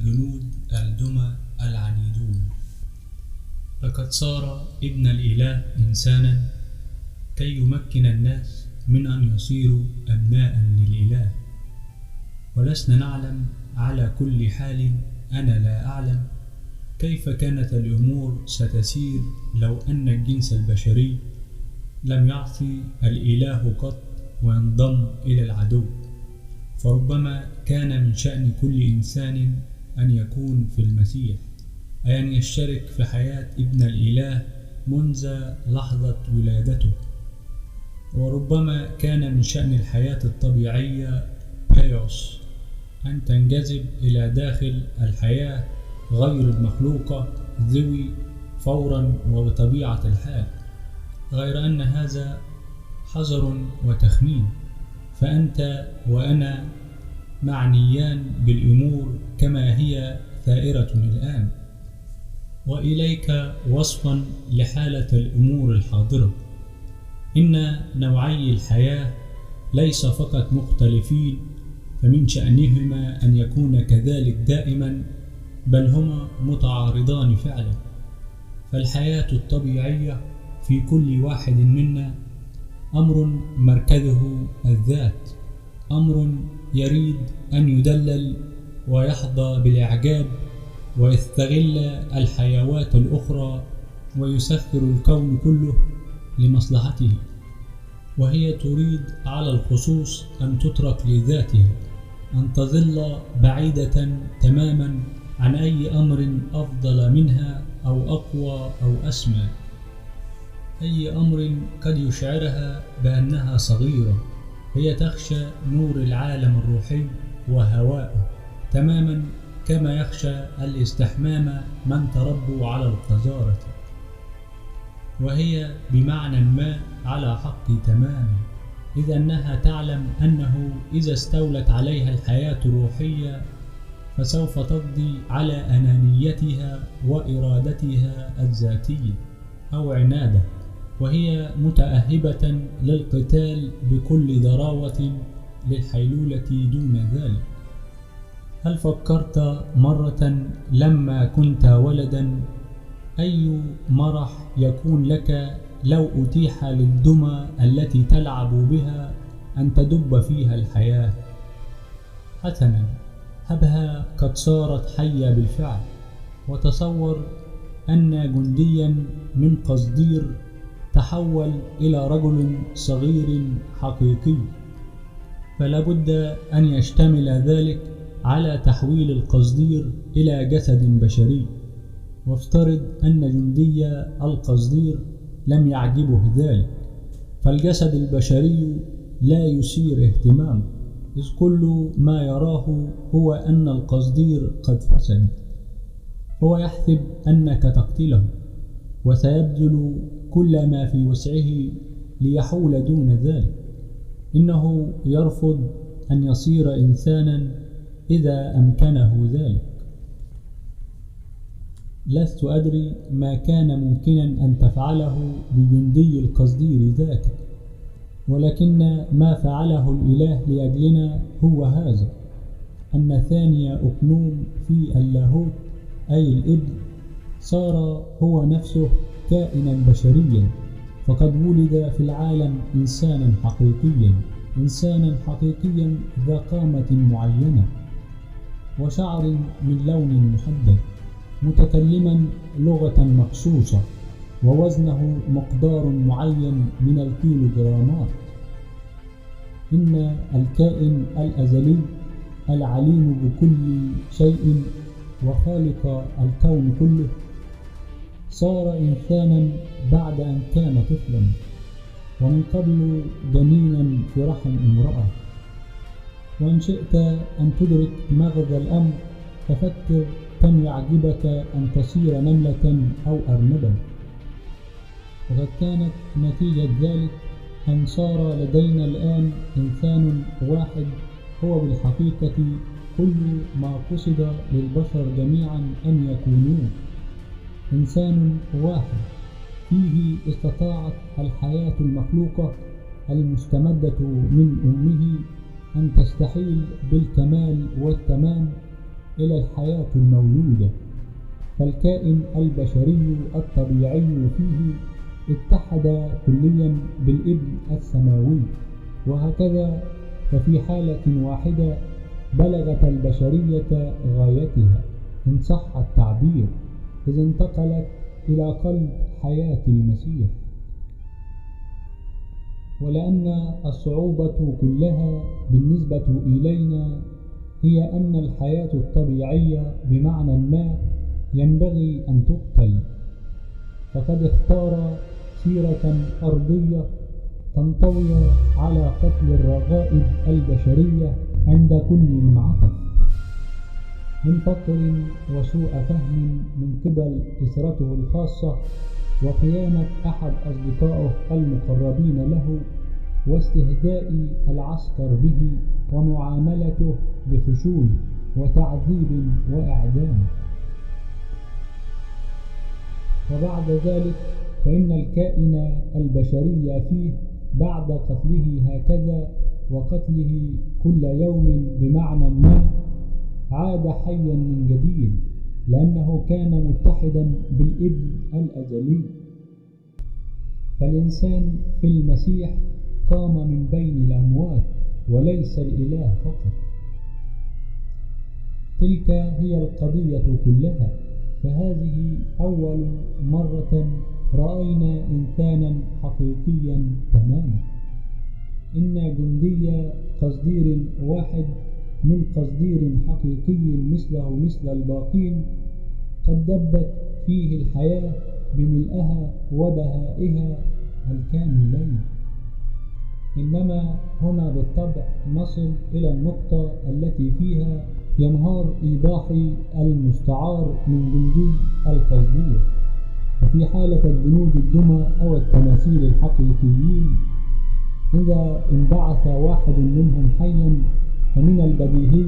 الجنود الدمى العنيدون. لقد صار ابن الإله إنسانا كي يمكن الناس من أن يصيروا أبناء للإله، ولسنا نعلم على كل حال، أنا لا أعلم كيف كانت الأمور ستسير لو أن الجنس البشري لم يعصي الإله قط وينضم إلى العدو. فربما كان من شأن كل إنسان أن يكون في المسيح، أي أن يشترك في حياة ابن الإله منذ لحظة ولادته. وربما كان من شأن الحياة الطبيعية كايوس أن تنجذب إلى داخل الحياة غير المخلوقة ذوي فورا وبطبيعة الحال، غير أن هذا حذر وتخمين، فأنت وأنا معنيان بالأمور كما هي ثائرة الآن. وإليك وصفا لحالة الأمور الحاضرة. إن نوعي الحياة ليس فقط مختلفين فمن شأنهما أن يكون كذلك دائما، بل هما متعارضان فعلا. فالحياة الطبيعية في كل واحد منا أمر مركزه الذات، أمر يريد أن يدلل ويحظى بالإعجاب ويستغل الحيوات الأخرى ويسخر الكون كله لمصلحته، وهي تريد على الخصوص أن تترك لذاتها، أن تظل بعيدة تماما عن أي أمر أفضل منها أو أقوى أو أسمى، أي أمر قد يشعرها بأنها صغيرة. هي تخشى نور العالم الروحي وهواءه تماما كما يخشى الاستحمام من تربوا على القذارة، وهي بمعنى ما على حق تماما، إذ أنها تعلم أنه إذا استولت عليها الحياة الروحية فسوف تقضي على أنانيتها وإرادتها الذاتية أو عنادة، وهي متأهبة للقتال بكل ضراوة للحيلولة دون ذلك. هل فكرت مرة لما كنت ولدا أي مرح يكون لك لو أتيح للدمى التي تلعب بها أن تدب فيها الحياة؟ حسنا، هبها قد صارت حية بالفعل، وتصور أن جنديا من قصدير تحول إلى رجل صغير حقيقي، فلا بد أن يشتمل ذلك على تحويل القصدير إلى جسد بشري. وافترض أن جندي القصدير لم يعجبه ذلك، فالجسد البشري لا يثير اهتمامه، إذ كل ما يراه هو أن القصدير قد فسد، هو يحسب أنك تقتله وسيبذل كل ما في وسعه ليحول دون ذلك. إنه يرفض أن يصير إنسانا إذا أمكنه ذلك. لست أدري ما كان ممكنا أن تفعله بجندي القصدير ذاك، ولكن ما فعله الإله لأجلنا هو هذا، أن ثاني أقنوم في اللاهوت أي الابن صار هو نفسه كائنا بشريا، فقد ولد في العالم إنسانا حقيقيا ذا قامة معينة وشعر من لون محدد، متكلما لغة مخصوصة، ووزنه مقدار معين من الكيلوغرامات. إن الكائن الأزلي العليم بكل شيء وخالق الكون كله صار إنسانا بعد أن كان طفلا، ومن قبل جنينا في رحم امرأة. وإن شئت أن تدرك مغزى الأمر ففكر كم يعجبك أن تصير نملة أو أرنبا. وقد كانت نتيجة ذلك أن صار لدينا الآن إنسان واحد هو بالحقيقة كل ما قصد للبشر جميعا أن يكونوه، إنسان واحد فيه استطاعت الحياة المخلوقة المستمدة من أمه أن تستحيل بالكمال والتمام إلى الحياة المولودة، فالكائن البشري الطبيعي فيه اتحد كليا بالابن السماوي، وهكذا ففي حالة واحدة بلغت البشرية غايتها إن صح التعبير، إذ انتقلت إلى قلب حياة المسيح. ولأن الصعوبة كلها بالنسبة إلينا هي أن الحياة الطبيعية بمعنى ما ينبغي أن تقتل، فقد اختار سيرة أرضية تنطوي على قتل الرغائب البشرية عند كل منعطف من فقر وسوء فهم من قبل أسرته الخاصة، وخيانة أحد أصدقائه المقربين له، واستهزاء العسكر به، ومعاملته بخشونة وتعذيب وإعدام. وبعد ذلك فإن الكائن البشري فيه بعد قتله هكذا وقتله كل يوم بمعنى ما عاد حيا من جديد، لأنه كان متحدا بالابن الأزلي. فالإنسان في المسيح قام من بين الأموات وليس الإله فقط. تلك هي القضية كلها، فهذه أول مرة رأينا إنسانا حقيقيا تماما. إن جندي قصدير واحد من قصدير حقيقي مثله مثل الباقين قد دبت فيه الحياة بملئها وبهائها الكاملين. إنما هنا بالطبع نصل إلى النقطة التي فيها ينهار إيضاحي المستعار من جندي القصدير. وفي حالة الجنود الدمى أو التماثيل الحقيقيين إذا انبعث واحد منهم حيا فمن البديهي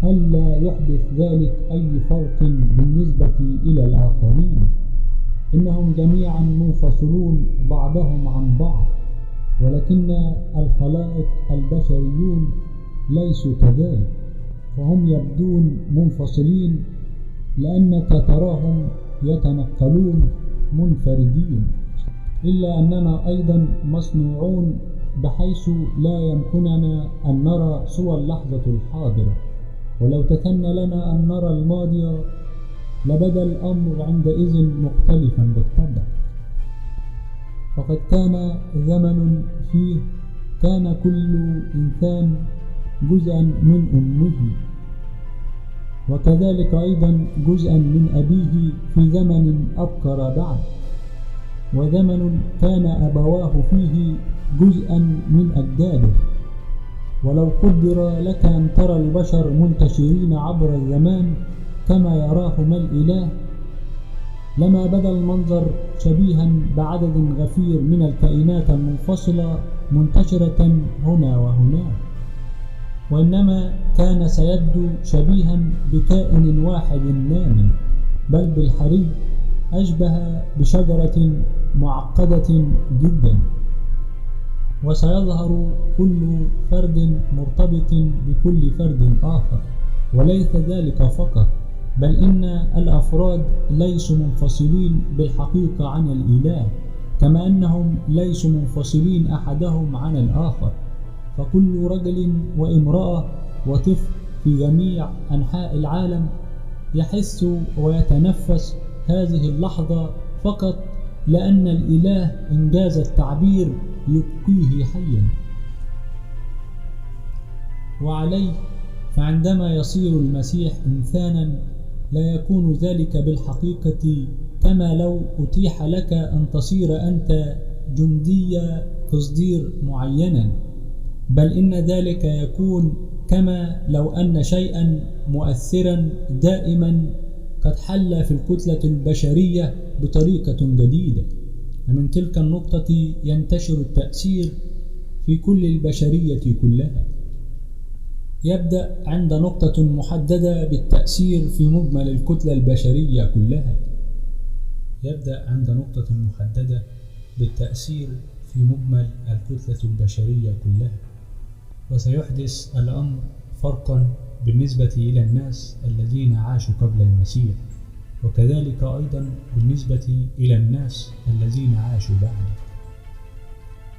ألا يحدث ذلك أي فرق بالنسبة إلى الآخرين، إنهم جميعا منفصلون بعضهم عن بعض. ولكن الخلائق البشريون ليسوا كذلك، فهم يبدون منفصلين لأنك تراهم يتنقلون منفردين، إلا أننا أيضا مصنوعون بحيث لا يمكننا أن نرى سوى اللحظة الحاضرة، ولو تثنى لنا أن نرى الماضي لبدا الأمر عندئذ مختلفا بالطبع. فقد كان زمن فيه كان كل إنسان جزءا من أمه، وكذلك أيضا جزءا من أبيه في زمن أبكر بعد، وزمن كان أبواه فيه جزءا من أجداده. ولو قدر لك أن ترى البشر منتشرين عبر الزمان كما يراهما الإله لما بدا المنظر شبيها بعدد غفير من الكائنات المنفصلة منتشرة هنا وهناك، وإنما كان سيبدو شبيها بكائن واحد نام، بل بالحري أشبه بشجرة معقدة جدا، وسيظهر كل فرد مرتبط بكل فرد آخر. وليس ذلك فقط، بل إن الأفراد ليسوا منفصلين بالحقيقة عن الإله، كما أنهم ليسوا منفصلين أحدهم عن الآخر، فكل رجل وامرأة وطفل في جميع أنحاء العالم يحس ويتنفس هذه اللحظة فقط لأن الإله إنجاز التعبير يبقيه حيا. وعليه فعندما يصير المسيح إنسانا لا يكون ذلك بالحقيقة كما لو أتيح لك أن تصير أنت جندي قصدير معينا، بل إن ذلك يكون كما لو أن شيئا مؤثرا دائما قد حل في الكتلة البشرية بطريقة جديدة. ومن تلك النقطة ينتشر التأثير في كل البشرية كلها. يبدأ عند نقطة محددة بالتأثير في مجمل الكتلة البشرية كلها. يبدأ عند نقطة محددة بالتأثير في مجمل الكتلة البشرية كلها، وسيحدث الأمر فرقا بالنسبة إلى الناس الذين عاشوا قبل المسيح، وكذلك أيضا بالنسبة إلى الناس الذين عاشوا بعده،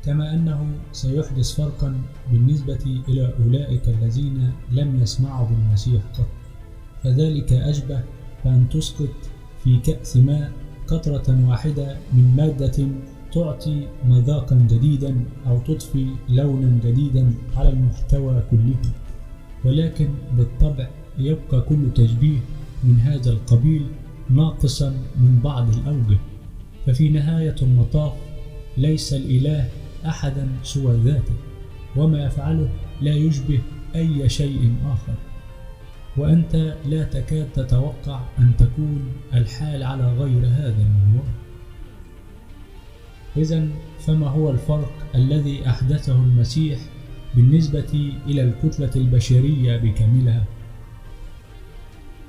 كما أنه سيحدث فرقا بالنسبة إلى أولئك الذين لم يسمعوا بالمسيح قط، فذلك أشبه بأن تسقط في كأس ماء قطرة واحدة من مادة تعطي مذاقا جديدا أو تضفي لونا جديدا على المحتوى كله، ولكن بالطبع يبقى كل تشبيه من هذا القبيل ناقصا من بعض الأوجه، ففي نهاية المطاف ليس الإله أحدا سوى ذاته، وما يفعله لا يشبه أي شيء آخر، وأنت لا تكاد تتوقع أن تكون الحال على غير هذا المنوال. إذن فما هو الفرق الذي أحدثه المسيح بالنسبة إلى الكتلة البشرية بكاملها؟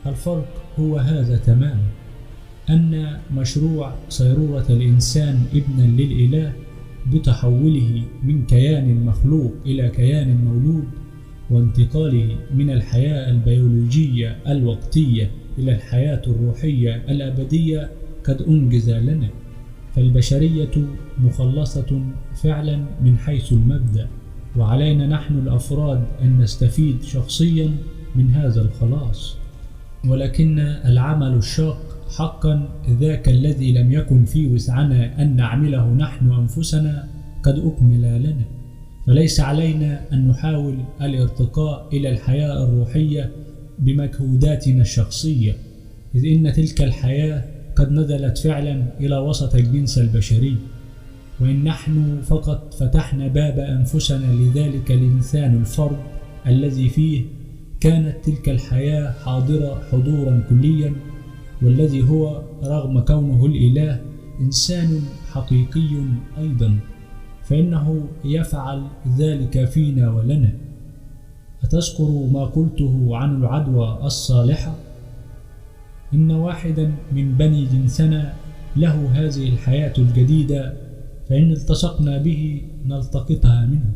الفرق هو هذا تماما، أن مشروع صيرورة الإنسان ابنا للإله بتحوله من كيان مخلوق إلى كيان مولود، وانتقاله من الحياة البيولوجية الوقتية إلى الحياة الروحية الأبدية قد أنجز لنا، فالبشرية مخلصة فعلا من حيث المبدأ، وعلينا نحن الأفراد أن نستفيد شخصيا من هذا الخلاص. ولكن العمل الشاق حقا ذاك الذي لم يكن في وسعنا أن نعمله نحن أنفسنا قد أكمل لنا، فليس علينا أن نحاول الارتقاء إلى الحياة الروحية بمجهوداتنا الشخصية، إذ إن تلك الحياة قد نزلت فعلا إلى وسط الجنس البشري، وإن نحن فقط فتحنا باب أنفسنا لذلك الإنسان الفرد الذي فيه كانت تلك الحياة حاضرة حضورا كليا، والذي هو رغم كونه الإله إنسان حقيقي أيضا، فإنه يفعل ذلك فينا ولنا. أتذكر ما قلته عن العدوى الصالحة؟ إن واحدا من بني جنسنا له هذه الحياة الجديدة، فإن التصقنا به نلتقطها منه.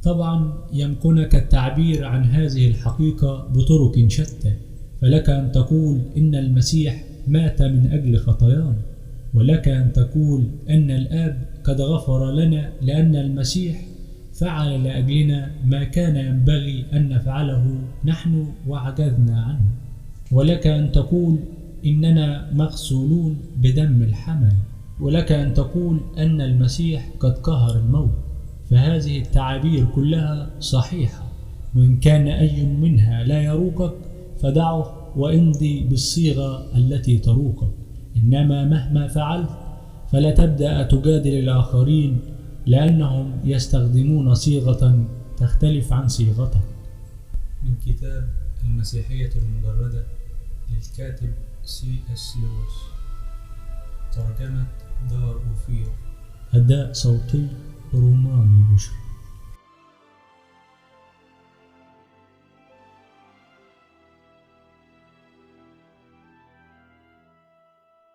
طبعا يمكنك التعبير عن هذه الحقيقة بطرق شتى، فلك أن تقول إن المسيح مات من أجل خطايانا، ولك أن تقول أن الآب قد غفر لنا لأن المسيح فعل لأجلنا ما كان ينبغي أن نفعله نحن وعجزنا عنه، ولك أن تقول إننا مغسولون بدم الحمل، ولك أن تقول أن المسيح قد قهر الموت. فهذه التعابير كلها صحيحة، وإن كان أي منها لا يروقك فدعه وامضي بالصيغة التي تروقك، إنما مهما فعلت فلا تبدأ تجادل الآخرين لأنهم يستخدمون صيغة تختلف عن صيغتك. من كتاب المسيحية المجردة للكاتب C.S. لويس، ترجمة دار أوفير، أداء صوتي روماني بشر.